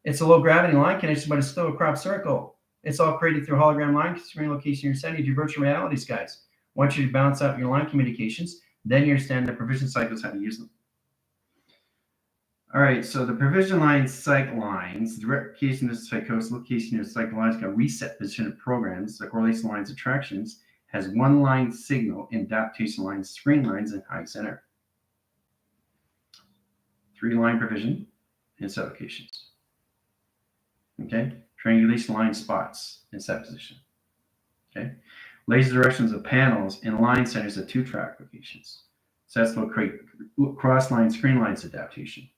It's a low gravity line connection, but it's still a crop circle. It's all created through hologram line, screen location, your setting, your virtual realities, guys. Once you balance out your line communications, then you understand the provision cycles, how to use them. All right, so the provision line cycle lines, the replication of psychosis, location of psychological reset position of programs, the correlation lines, attractions, has one line signal in adaptation lines, screen lines, and high center. 3-line provision and set locations. Okay, triangulation line spots in set position. Okay, laser directions of panels and line centers of 2-track locations. Sets will create cross line, screen lines adaptation.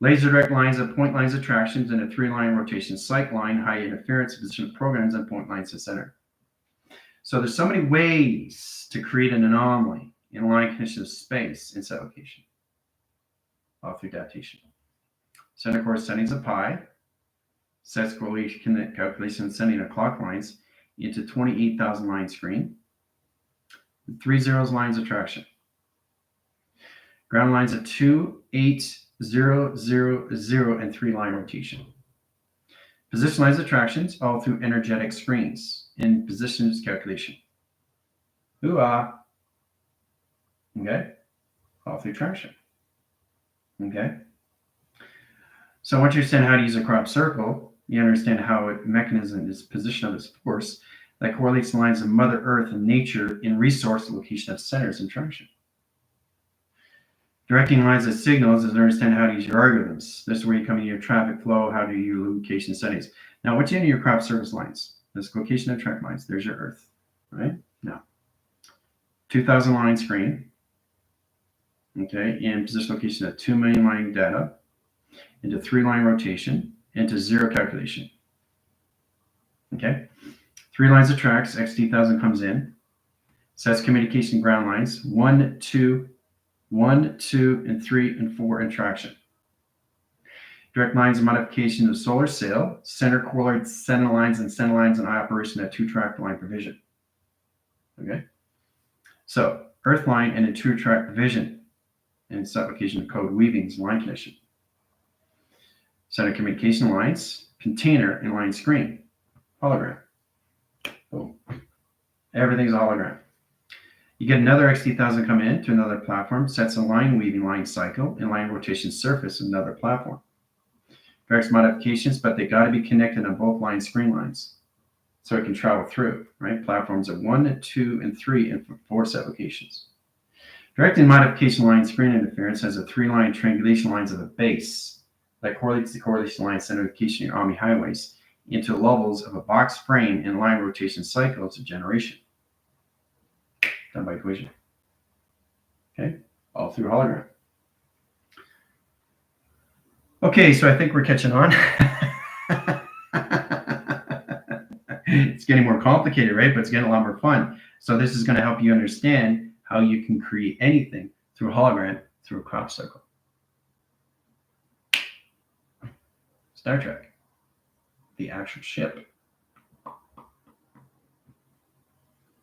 Laser direct lines of point lines attractions and a 3-line rotation sight line, high interference position of programs and point lines to center. So there's so many ways to create an anomaly in line condition of space in set location, all through adaptation. Center course settings of pi, sets correlation calculation sending of clock lines into 28,000 line screen, 3 zeros lines attraction. Ground lines of 2, 8, 0, 0, 0, and 3-line rotation. Position lines attractions all through energetic screens in positions calculation. Ooh-ah. Okay. All through traction. Okay. So once you understand how to use a crop circle, you understand how a mechanism is position of its force that correlates the lines of Mother Earth and nature in resource location of centers and traction. Directing lines of signals is to understand how to use your algorithms. This is where you come into your traffic flow, how to use your location settings. Now, what's in your crop service lines? This location of track lines. There's your Earth, right? Now, 2,000 line screen, okay, in position location of 2 million line data, into 3-line rotation, into 0 calculation. Okay, 3 lines of tracks, XT1000 comes in, sets communication ground lines, 1, 2, 1, 2, and 3, and 4 in traction. Direct lines and modification of solar sail, center correlates center lines in operation at 2-track line provision. Okay, so Earth line and a 2-track provision and its application of code weavings line condition. Center communication lines, container, and line screen, hologram. Boom. Everything's a hologram. You get another XT1000 come in to another platform, sets a line weaving line cycle and line rotation surface of another platform. Various modifications, but they got to be connected on both line screen lines so it can travel through, right? Platforms of 1, 2, and 3 and 4 set locations. Directing modification line screen interference has a 3-line triangulation lines of a base that correlates the correlation line center location in Army highways into levels of a box frame and line rotation cycles of generation. Done by equation. Okay, all through hologram. Okay, so I think we're catching on. It's getting more complicated, right? But it's getting a lot more fun. So this is going to help you understand how you can create anything through a hologram, through a crop circle. Star Trek, the actual ship.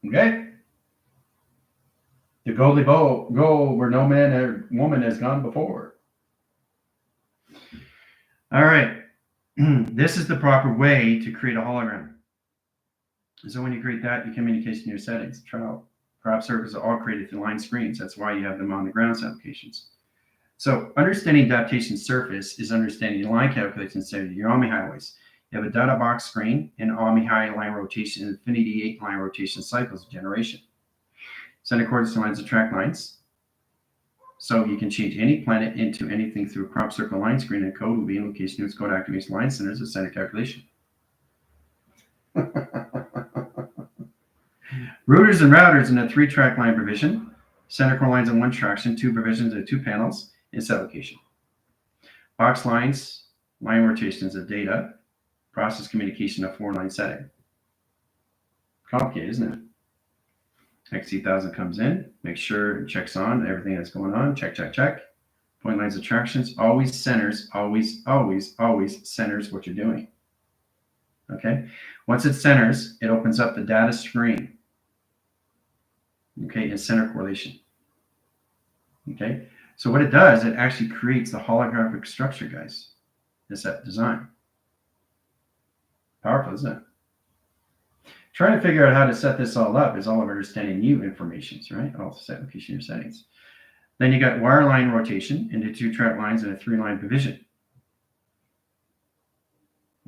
Okay? The Goldie go where no man or woman has gone before. All right. This is the proper way to create a hologram. So when you create that, you communicate in your settings. Trial. Crop circles are all created through line screens. That's why you have them on the ground applications. So understanding adaptation surface is understanding line calculation instead of your Army highways. You have a data box screen and Army high line rotation and infinity 8 line rotation cycles of generation. Center coordinates lines of track lines. So you can change any planet into anything through a crop circle line screen, and code will be in location of its code activation line centers of center calculation. Routers and routers in a 3-track line provision. Center core lines in 1 traction, 2 provisions, and 2 panels in set location. Box lines, line rotations of data, process communication of 4-line setting. Complicated, isn't it? XT1000 comes in, makes sure it checks on everything that's going on. Check, check, check. Point lines attractions always centers, always centers what you're doing. Okay. Once it centers, it opens up the data screen. Okay, in center correlation. Okay. So what it does, it actually creates the holographic structure, guys. It's that design. Powerful, isn't it? Trying to figure out how to set this all up is all of understanding new informations, right? All set location your settings. Then you got wire line rotation into 2 track lines and a 3-line division.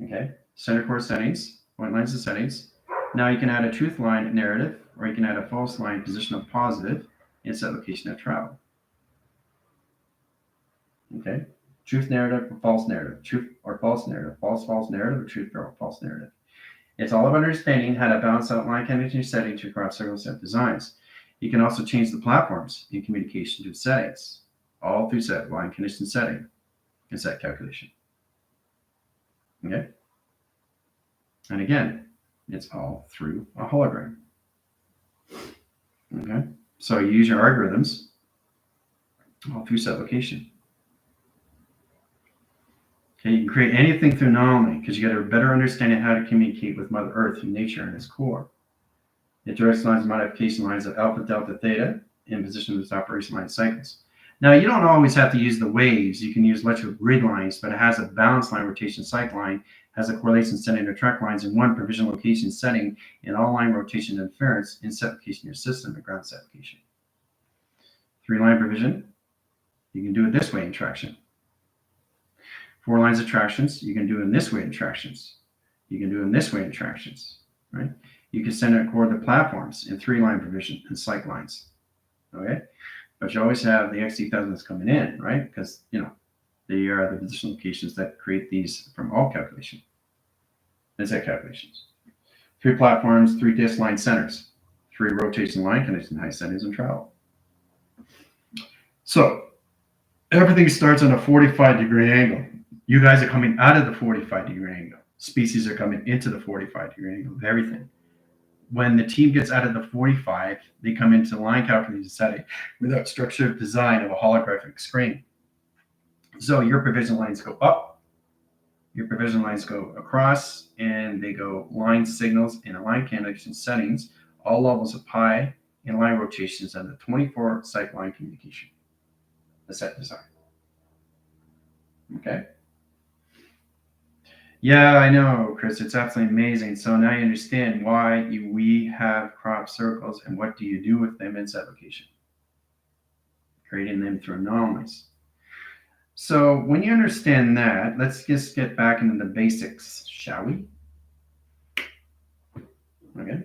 Okay, center core settings, point lines and settings. Now you can add a truth line narrative, or you can add a false line position of positive and set location of travel. Okay, truth narrative or false narrative, truth or false narrative, false narrative, or truth or false narrative. It's all about understanding how to balance out line condition setting to crop circle set designs. You can also change the platforms in communication to settings, all through set line condition setting and set calculation. Okay? And again, it's all through a hologram. Okay? So you use your algorithms all through set location. Okay, you can create anything through anomaly because you got a better understanding of how to communicate with Mother Earth through nature and its core. It directs lines modification lines of alpha, delta, theta in position of its operation line cycles. Now, you don't always have to use the waves. You can use electrical grid lines, but it has a balance line rotation cycle line, has a correlation setting or track lines in one provision location setting, and all line rotation interference in set location your system and ground set location. 3-line provision, you can do it this way in traction. 4 lines of tractions, you can do it in this way in tractions. You can do it in this way in tractions, right? You can send it toward the platforms in 3-line provision and cycle lines, okay? But you always have the XT1000s coming in, right? Because, you know, they are the position locations that create these from all calculation. And set calculations. 3 platforms, 3 disk line centers, 3 rotation line condition, high settings, and travel. So everything starts on a 45-degree angle. You guys are coming out of the 45-degree angle. Species are coming into the 45-degree angle of everything. When the team gets out of the 45, they come into line calculation setting without structured design of a holographic screen. So your provision lines go up, your provision lines go across, and they go line signals and line connection settings, all levels of pi and line rotations on the 24 cycle line communication. The set design. Okay. Yeah, I know, Chris. It's absolutely amazing. So now you understand why we have crop circles and what do you do with them in set location. Creating them through anomalies. So when you understand that, let's just get back into the basics, shall we? Okay.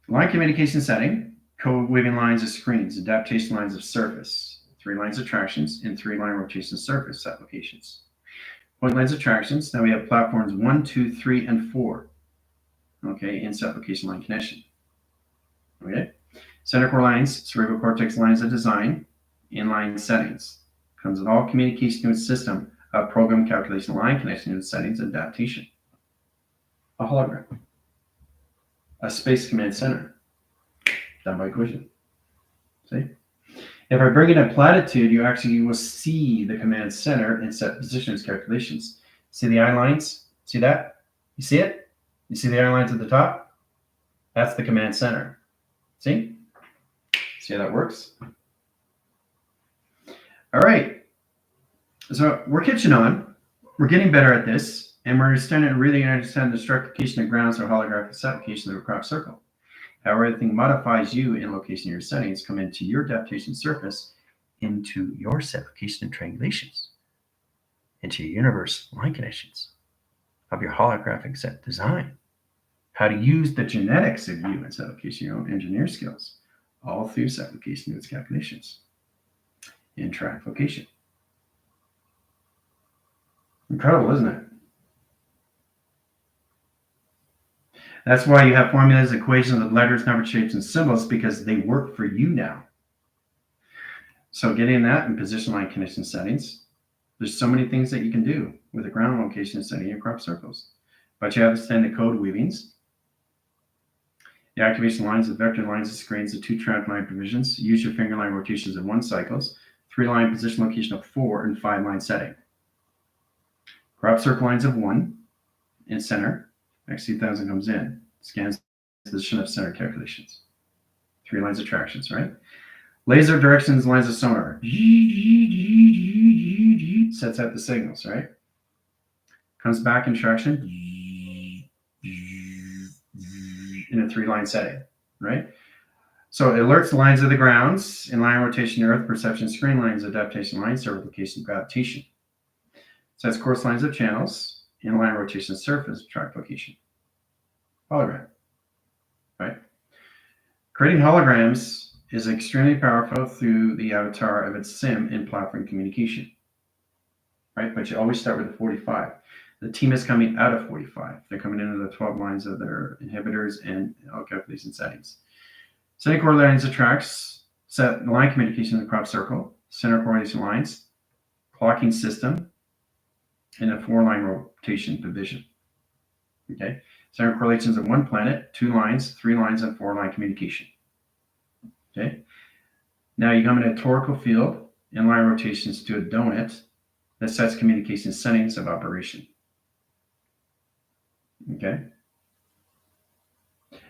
Line communication setting, code weaving lines of screens, adaptation lines of surface, 3 lines of tractions, and 3-line rotation surface applications. Point lines of tractions. Now we have platforms 1, 2, 3, and 4. Okay, in set location line connection. Okay. Center core lines, cerebral cortex lines of design, inline settings. Comes with all communication to its system of program calculation line connection and settings adaptation. A hologram. A space command center. Done by equation. See? If I bring in a platitude, you actually will see the command center and set positions calculations. See the eye lines? See that? You see it? You see the eye lines at the top? That's the command center. See? See how that works? All right. So we're catching on. We're getting better at this, and we're really understanding the structuration of grounds or holographic set location of a crop circle. How everything modifies you in location of your settings come into your adaptation surface, into your set location and triangulations, into your universe line connections of your holographic set design. How to use the genetics of you in set location, your own engineer skills, all through set location and its calculations in track location. Incredible, isn't it? That's why you have formulas, equations of letters, numbers, shapes, and symbols, because they work for you now. So getting that in position line condition settings, there's so many things that you can do with a ground location setting your crop circles. But you have to send the code weavings, the activation lines, the vector lines, the screens, the 2 track line provisions. Use your finger line rotations in 1 cycles, 3-line position location of 4, and 5-line setting. Crop circle lines of 1 in center. X2000 comes in, scans position of center calculations. 3 lines of tractions, right? Laser directions, lines of sonar. Sets out the signals, right? Comes back in traction in a 3-line setting, right? So it alerts the lines of the grounds, in-line rotation, earth, perception, screen lines, adaptation lines, server location, gravitation. Sets course lines of channels, in-line rotation, surface, track location. Hologram, right? Creating holograms is extremely powerful through the avatar of its sim in platform communication, right? But you always start with a 45. The team is coming out of 45. They're coming into the 12 lines of their inhibitors and all calculation settings. Setting core lines of tracks, set line communication in the crop circle, center correlation lines, clocking system, and a 4-line rotation division. Okay, center correlations of 1 planet, 2 lines, 3 lines, and 4-line communication. Okay, now you come in a torical field, inline rotations to a donut that sets communication settings of operation. Okay.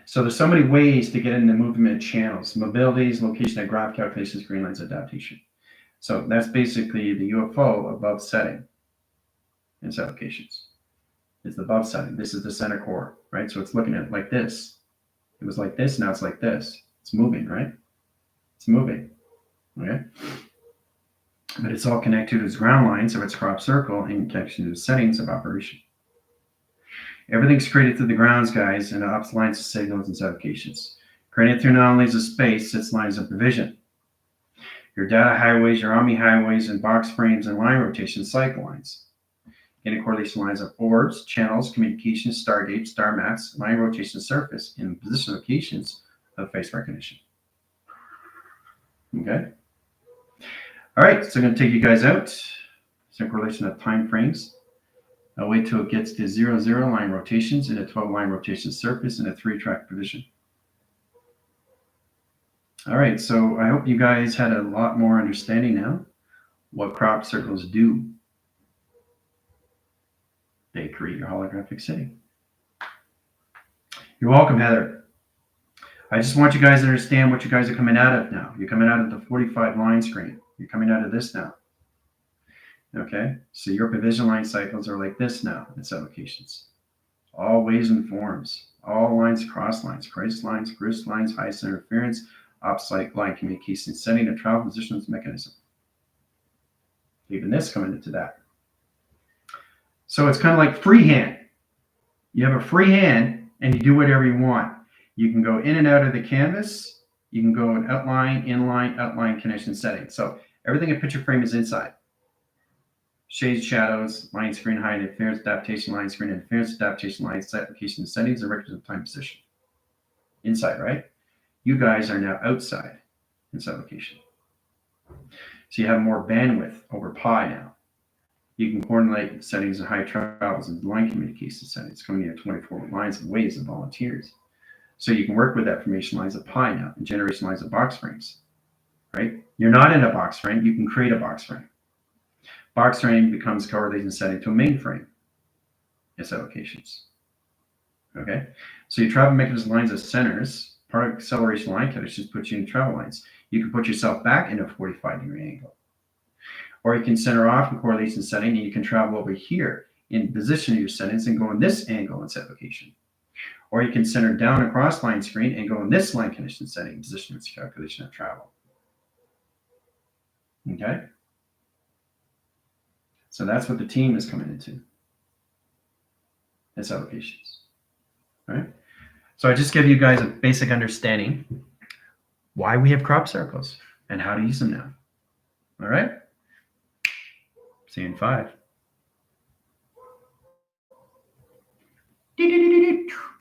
So there's so many ways to get into movement channels, mobilities, location of graph calculations, green lines, adaptation. So that's basically the UFO above setting in its applications. It's the above setting. This is the center core, right? So it's looking at it like this. It was like this, now it's like this. It's moving, right? It's moving, okay? But it's all connected to its ground lines of its crop circle in connection to the settings of operation. Everything's created through the grounds, guys, and ops lines of signals and applications. Created through anomalies of space, its lines of provision. Your data highways, your OMI highways, and box frames and line rotation cycle lines. Getting correlation lines of orbs, channels, communications, stargates, star maps, line rotation surface, and position locations of face recognition. Okay? All right, so I'm going to take you guys out. Some correlation of time frames. I'll wait till it gets to 0, 0 line rotations and a 12 line rotation surface and a 3-track provision. All right, so I hope you guys had a lot more understanding now what crop circles do. They create your holographic setting. You're welcome, Heather. I just want you guys to understand what you guys are coming out of now. You're coming out of the 45 line screen. You're coming out of this now. Okay, so your provision line cycles are like this now, its applications. All ways and forms, all lines, cross lines, crisis lines, grist lines, highest interference, opposite line communication setting, and travel positions mechanism. Even this coming into that. So it's kind of like freehand. You have a free hand and you do whatever you want. You can go in and out of the canvas. You can go in outline, inline, outline connection settings. So everything in picture frame is inside. Shades, shadows, line screen height, interference, adaptation, line screen, interference, adaptation, line application settings, and records of time position. Inside, right? You guys are now outside in this application. So you have more bandwidth over pi now. You can coordinate settings and high travels and line communication settings coming in at 24 lines and waves of volunteers. So you can work with that formation lines of pi now and generation lines of box frames, right? You're not in a box frame. You can create a box frame. Box frame becomes correlation setting to a main frame. Its applications. Okay, so you travel mechanism lines of centers. Part of acceleration line conditions put you in travel lines. You can put yourself back in a 45-degree angle, or you can center off in correlation setting, and you can travel over here in position of your settings and go in this angle in its application. Or you can center down across line screen and go in this line condition setting, position of its calculation of travel. Okay. So that's what the team is coming into. Its applications. All right. So I just give you guys a basic understanding why we have crop circles and how to use them now. All right. See you in 5.